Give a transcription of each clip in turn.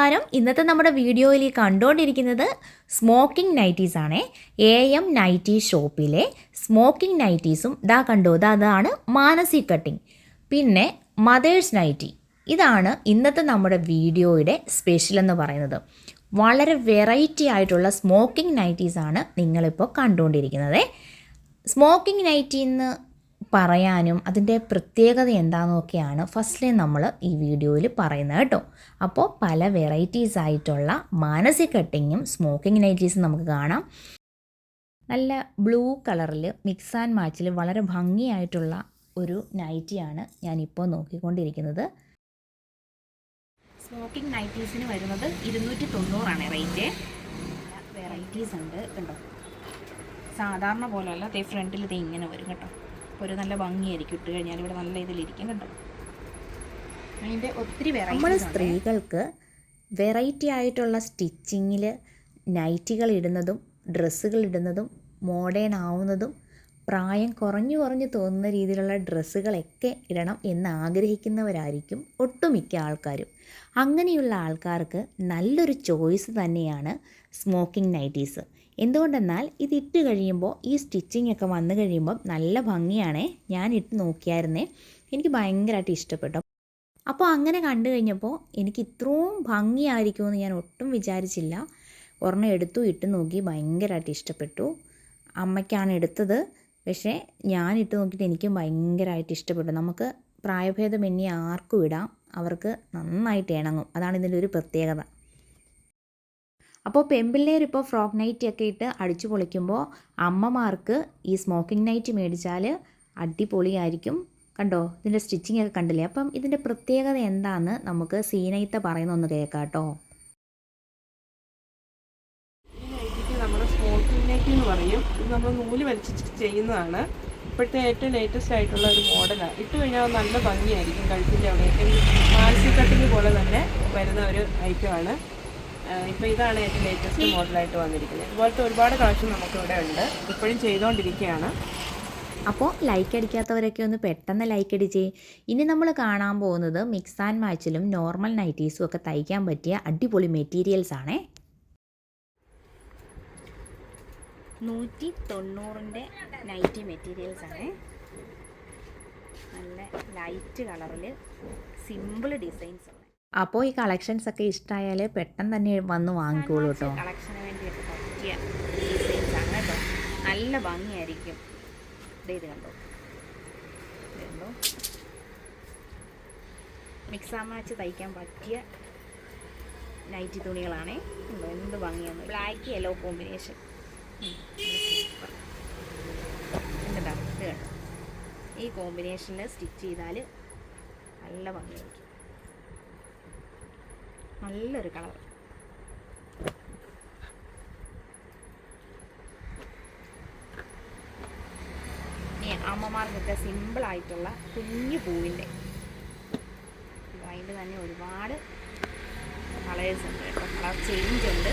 നമസ്കാരം. ഇന്നത്തെ നമ്മുടെ വീഡിയോയിൽ കണ്ടുകൊണ്ടിരിക്കുന്നത് സ്മോക്കിംഗ് നൈറ്റീസ് ആണേ. AM നൈറ്റി ഷോപ്പിലെ സ്മോക്കിംഗ് നൈറ്റീസും കണ്ടോ, അതാണ് മാനസി കട്ടിങ്. പിന്നെ മദേഴ്സ് നൈറ്റി, ഇതാണ് ഇന്നത്തെ നമ്മുടെ വീഡിയോയുടെ സ്പെഷ്യൽ എന്ന് പറയുന്നത്. വളരെ വെറൈറ്റി ആയിട്ടുള്ള സ്മോക്കിംഗ് നൈറ്റീസാണ് നിങ്ങളിപ്പോൾ കണ്ടുകൊണ്ടിരിക്കുന്നത്. സ്മോക്കിംഗ് നൈറ്റിന്ന് പറയാനും അതിൻ്റെ പ്രത്യേകത എന്താണെന്നൊക്കെയാണ് ഫസ്റ്റിലെ നമ്മൾ ഈ വീഡിയോയിൽ പറയുന്നത് കേട്ടോ. അപ്പോൾ പല വെറൈറ്റീസ് ആയിട്ടുള്ള മാനസി കട്ടിങ്ങും സ്മോക്കിംഗ് നൈറ്റീസും നമുക്ക് കാണാം. നല്ല ബ്ലൂ കളറിൽ മിക്സ് ആൻഡ് മാച്ചിൽ വളരെ ഭംഗിയായിട്ടുള്ള ഒരു നൈറ്റിയാണ് ഞാനിപ്പോൾ നോക്കിക്കൊണ്ടിരിക്കുന്നത്. സ്മോക്കിംഗ് നൈറ്റീസിന് വരുന്നത് 290 റേറ്റ്. വെറൈറ്റീസ് ഉണ്ട് കണ്ടോ. സാധാരണ പോലെയല്ല, ഫ്രണ്ടിൽ ഇങ്ങനെ വരും കേട്ടോ. ഒരു നല്ല ഭംഗിയായിരിക്കും ഇട്ട് കഴിഞ്ഞാൽ. ഇവിടെ നല്ല ഇതിലിരിക്കും കേട്ടോ. അതിൻ്റെ ഒത്തിരി വെറൈറ്റി. നമ്മൾ സ്ത്രീകൾക്ക് വെറൈറ്റി ആയിട്ടുള്ള സ്റ്റിച്ചിങ്ങിൽ നൈറ്റികൾ ഇടുന്നതും ഡ്രസ്സുകൾ ഇടുന്നതും മോഡേൺ ആവുന്നതും പ്രായം കുറഞ്ഞു തോന്നുന്ന രീതിയിലുള്ള ഡ്രസ്സുകളൊക്കെ ഇടണം എന്ന് ആഗ്രഹിക്കുന്നവരായിരിക്കും ഒട്ടുമിക്ക ആൾക്കാരും. അങ്ങനെയുള്ള ആൾക്കാർക്ക് നല്ലൊരു ചോയ്സ് തന്നെയാണ് സ്മോക്കിംഗ് നൈറ്റീസ്. എന്തുകൊണ്ടെന്നാൽ ഇതിട്ട് കഴിയുമ്പോൾ ഈ സ്റ്റിച്ചിങ് ഒക്കെ വന്നു കഴിയുമ്പം നല്ല ഭംഗിയാണേ. ഞാൻ ഇട്ട് നോക്കിയായിരുന്നേ, എനിക്ക് ഭയങ്കരമായിട്ട് ഇഷ്ടപ്പെട്ടു. അപ്പോൾ അങ്ങനെ കണ്ടു കഴിഞ്ഞപ്പോൾ എനിക്ക് ഇത്രയും ഭംഗിയായിരിക്കുമെന്ന് ഞാൻ ഒട്ടും വിചാരിച്ചില്ല. ഒരെണ്ണം എടുത്തു, ഇട്ട് നോക്കി, ഭയങ്കരമായിട്ട് ഇഷ്ടപ്പെട്ടു. അമ്മയ്ക്കാണ് എടുത്തത്, പക്ഷേ ഞാൻ ഇട്ട് നോക്കിയിട്ട് എനിക്കും ഭയങ്കരമായിട്ട് ഇഷ്ടപ്പെട്ടു. നമുക്ക് പ്രായഭേദമന്യേ ആർക്കും ഇടാം, അവർക്ക് നന്നായിട്ട് ഇണങ്ങും. അതാണ് ഇതിൻ്റെ ഒരു പ്രത്യേകത. അപ്പോൾ പെൺപിള്ളേർ ഇപ്പോൾ ഫ്രോക്ക് നൈറ്റി ഒക്കെ ഇട്ട് അടിച്ചു പൊളിക്കുമ്പോൾ അമ്മമാർക്ക് ഈ സ്മോക്കിംഗ് നൈറ്റി മേടിച്ചാൽ അടിപൊളിയായിരിക്കും. കണ്ടോ, ഇതിൻ്റെ സ്റ്റിച്ചിങ് ഒക്കെ കണ്ടില്ലേ. അപ്പം ഇതിൻ്റെ പ്രത്യേകത എന്താണെന്ന് നമുക്ക് സീനയിത്ത പറയുന്നൊന്ന് കേൾക്കാം കേട്ടോ. നമ്മൾ സ്മോക്കിംഗ് നൈറ്റി എന്ന് പറയും. ഇത് നമ്മൾ നൂല് വലിച്ച് ചെയ്യുന്നതാണ്. ഇപ്പോഴത്തെ ഏറ്റവും ലേറ്റസ്റ്റ് ആയിട്ടുള്ള ഒരു മോഡലാണ്. ഇട്ട് കഴിഞ്ഞാൽ നല്ല ഭംഗിയായിരിക്കും. കഴുത്തിൻ്റെ അവിടെയൊക്കെ മാനസി കട്ടിങ് പോലെ തന്നെ വരുന്ന ഒരു ഐറ്റമാണ്. ഇപ്പോൾ ഇതാണ് ഏറ്റവും ലേറ്റസ്റ്റ് മോഡലായിട്ട് വന്നിരിക്കുന്നത്. ഇതുപോലത്തെ ഒരുപാട് കളക്ഷൻ നമുക്കിവിടെ ഉണ്ട്, ഇപ്പോഴും ചെയ്തുകൊണ്ടിരിക്കുകയാണ്. അപ്പോൾ ലൈക്ക് അടിക്കാത്തവരൊക്കെ ഒന്ന് പെട്ടെന്ന് ലൈക്ക് അടിച്ചേ. ഇനി നമ്മൾ കാണാൻ പോകുന്നത് മിക്സ് ആൻഡ് മാച്ചിലും നോർമൽ നൈറ്റീസും ഒക്കെ തയ്ക്കാൻ പറ്റിയ അടിപൊളി മെറ്റീരിയൽസ് ആണേ. 190 നൈറ്റി മെറ്റീരിയൽസ് ആണ്. നല്ല ലൈറ്റ് കളറിൽ സിമ്പിൾ ഡിസൈൻസ് ആണ്. അപ്പോൾ ഈ കളക്ഷൻസ് ഒക്കെ ഇഷ്ടമായാൽ പെട്ടെന്ന് തന്നെ വന്ന് വാങ്ങിക്കോളൂ കേട്ടോ. കളക്ഷന് വേണ്ടിയിട്ട് പറ്റിയ ഡിസൈൻസ് ആണ് കേട്ടോ. നല്ല ഭംഗിയായിരിക്കും. ഇത് കണ്ടോ, മിക്സ് ആൻഡ് മാച്ച് തയ്ക്കാൻ പറ്റിയ നൈറ്റി തുണികളാണേ. എന്ത് ഭംഗിയാണ്. Black yellow combination. ഇത് കണ്ടോ, ഈ കോമ്പിനേഷനിൽ സ്റ്റിച്ച് ചെയ്താൽ നല്ല ഭംഗിയായിരിക്കും. നല്ലൊരു കളർ. ഇനി അമ്മമാർക്കൊക്കെ സിമ്പിളായിട്ടുള്ള കുഞ്ഞു പൂവിൻ്റെ, അതിൻ്റെ തന്നെ ഒരുപാട് കളേഴ്സ് ഉണ്ട് കേട്ടോ. കളർ ചേഞ്ച് ഉണ്ട്.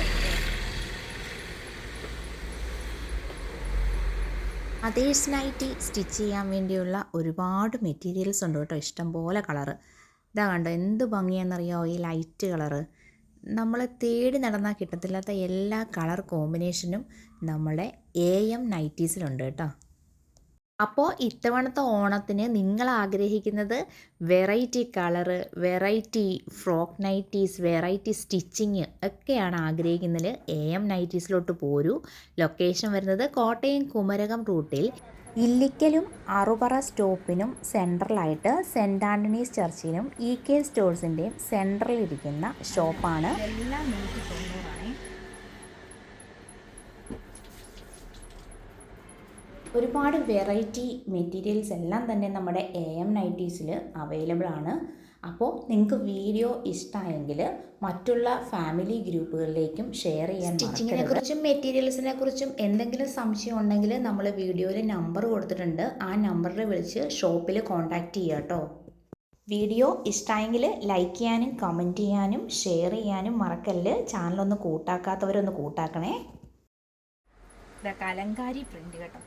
മദേഴ്സ് നൈറ്റി സ്റ്റിച്ച് ചെയ്യാൻ വേണ്ടിയുള്ള ഒരുപാട് മെറ്റീരിയൽസ് ഉണ്ട് കേട്ടോ. ഇഷ്ടംപോലെ കളറ്. ഇതാ കണ്ടോ, എന്ത് ഭംഗിയാണെന്നറിയാമോ ഈ ലൈറ്റ് കളറ്. നമ്മൾ തേടി നടന്നാൽ കിട്ടത്തില്ലാത്ത എല്ലാ കളർ കോമ്പിനേഷനും നമ്മുടെ AM നൈറ്റീസിലുണ്ട് കേട്ടോ. അപ്പോൾ ഇത്തവണത്തെ ഓണത്തിന് നിങ്ങൾ ആഗ്രഹിക്കുന്നത് variety colour, variety frock nighties, variety stitching ഒക്കെയാണ് ആഗ്രഹിക്കുന്നത്. AM നൈറ്റീസിലോട്ട് പോരൂ. ലൊക്കേഷൻ വരുന്നത് കോട്ടയം കുമരകം റൂട്ടിൽ ഇല്ലിക്കലും അറുപറ സ്റ്റോപ്പിനും സെൻട്രലായിട്ട് സെൻറ്റ് ആൻ്റണീസ് ചർച്ചിനും EK സ്റ്റോഴ്സിൻ്റെയും സെൻട്രലിരിക്കുന്ന ഷോപ്പാണ്. എല്ലാം 190 ഒരുപാട് വെറൈറ്റി മെറ്റീരിയൽസ് എല്ലാം തന്നെ നമ്മുടെ AM നൈറ്റീസിൽ അവൈലബിൾ ആണ്. അപ്പോൾ നിങ്ങൾക്ക് വീഡിയോ ഇഷ്ടമായെങ്കിൽ മറ്റുള്ള ഫാമിലി ഗ്രൂപ്പുകളിലേക്കും ഷെയർ ചെയ്യാൻ. സ്റ്റിച്ചിങ്ങിനെ കുറിച്ചും മെറ്റീരിയൽസിനെ കുറിച്ചും എന്തെങ്കിലും സംശയം ഉണ്ടെങ്കിൽ നമ്മൾ വീഡിയോയിൽ നമ്പർ കൊടുത്തിട്ടുണ്ട്. ആ നമ്പറിൽ വിളിച്ച് ഷോപ്പിൽ കോൺടാക്റ്റ് ചെയ്യുക കേട്ടോ. വീഡിയോ ഇഷ്ടമായെങ്കിൽ ലൈക്ക് ചെയ്യാനും കമൻറ്റ് ചെയ്യാനും ഷെയർ ചെയ്യാനും മറക്കല്ല്. ചാനലൊന്ന് കൂട്ടാക്കാത്തവരൊന്ന് കൂട്ടാക്കണേ. കലങ്കാരി പ്രിൻ്റ് കേട്ടോ.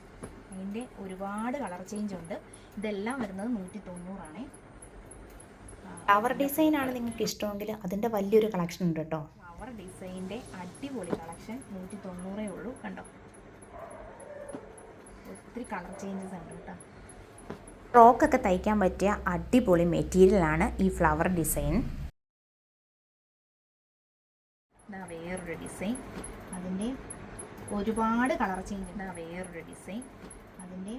അതിൻ്റെ ഒരുപാട് കളർ ചേഞ്ച് ഉണ്ട്. ഇതെല്ലാം വരുന്നത് 190 ഫ്ലവർ ഡിസൈനാണ് നിങ്ങൾക്ക് ഇഷ്ടമെങ്കിൽ അതിൻ്റെ വലിയൊരു കളക്ഷൻ ഉണ്ട് കേട്ടോ. ഫ്ലവർ ഡിസൈൻ്റെ അടിപൊളി കളക്ഷൻ 190 ഉള്ളൂ. കണ്ടോ, ഒത്തിരി കളർ ചേഞ്ചസ് ഉണ്ട് കേട്ടോ. ഫ്രോക്കൊക്കെ തയ്ക്കാൻ പറ്റിയ അടിപൊളി മെറ്റീരിയലാണ് ഈ ഫ്ലവർ ഡിസൈൻ. വേറൊരു ഡിസൈൻ, അതിൻ്റെ ഒരുപാട് കളർ ചേഞ്ച് ഉണ്ട്. വേറൊരു ഡിസൈൻ, അതിൻ്റെ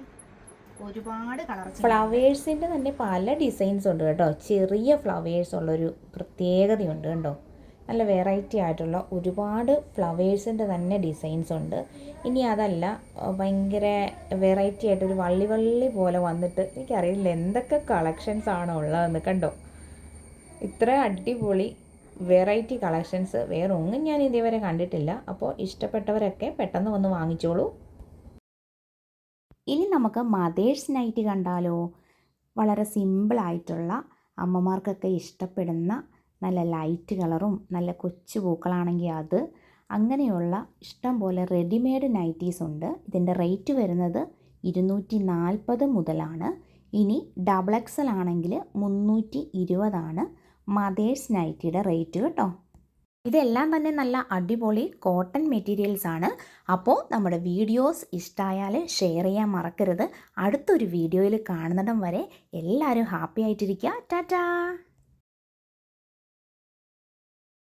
ഒരുപാട് കളർ ചേഞ്ച്. ഫ്ലവേഴ്സിൻ്റെ തന്നെ പല ഡിസൈൻസ് ഉണ്ട് കേട്ടോ. ചെറിയ ഫ്ലവേഴ്സ് ഉള്ളൊരു പ്രത്യേകതയുണ്ട് കണ്ടോ. നല്ല വെറൈറ്റി ആയിട്ടുള്ള ഒരുപാട് ഫ്ലവേഴ്സിൻ്റെ തന്നെ ഡിസൈൻസ് ഉണ്ട്. ഇനി അതല്ല, ഭയങ്കര വെറൈറ്റി ആയിട്ടൊരു വള്ളി വള്ളി പോലെ വന്നിട്ട് എനിക്കറിയില്ല എന്തൊക്കെ കളക്ഷൻസ് ആണോ ഉള്ളതെന്ന്. കണ്ടോ, ഇത്ര അടിപൊളി വെറൈറ്റി കളക്ഷൻസ് വേറെ ഒന്നും ഞാൻ ഇതേവരെ കണ്ടിട്ടില്ല. അപ്പോൾ ഇഷ്ടപ്പെട്ടവരൊക്കെ പെട്ടെന്ന് വന്ന് വാങ്ങിച്ചോളൂ. ഇനി നമുക്ക് മദേഴ്സ് നൈറ്റ് കണ്ടാലോ. വളരെ സിമ്പിളായിട്ടുള്ള അമ്മമാർക്കൊക്കെ ഇഷ്ടപ്പെടുന്ന നല്ല ലൈറ്റ് കളറും നല്ല കൊച്ചു പൂക്കളാണെങ്കിൽ അത്, അങ്ങനെയുള്ള ഇഷ്ടം പോലെ റെഡിമെയ്ഡ് നൈറ്റീസ് ഉണ്ട്. ഇതിൻ്റെ റേറ്റ് വരുന്നത് 240 മുതലാണ്. ഇനി XXL ആണെങ്കിൽ 320 മദേഴ്സ് നൈറ്റിയുടെ റേറ്റ് കേട്ടോ. ഇതെല്ലാം തന്നെ നല്ല അടിപൊളി കോട്ടൺ മെറ്റീരിയൽസ് ആണ്. അപ്പോൾ നമ്മുടെ വീഡിയോസ് ഇഷ്ടമായാൽ ഷെയർ ചെയ്യാൻ മറക്കരുത്. അടുത്തൊരു വീഡിയോയിൽ കാണുന്നിടം വരെ എല്ലാവരും ഹാപ്പി ആയിട്ടിരിക്കുക. ടാറ്റാ.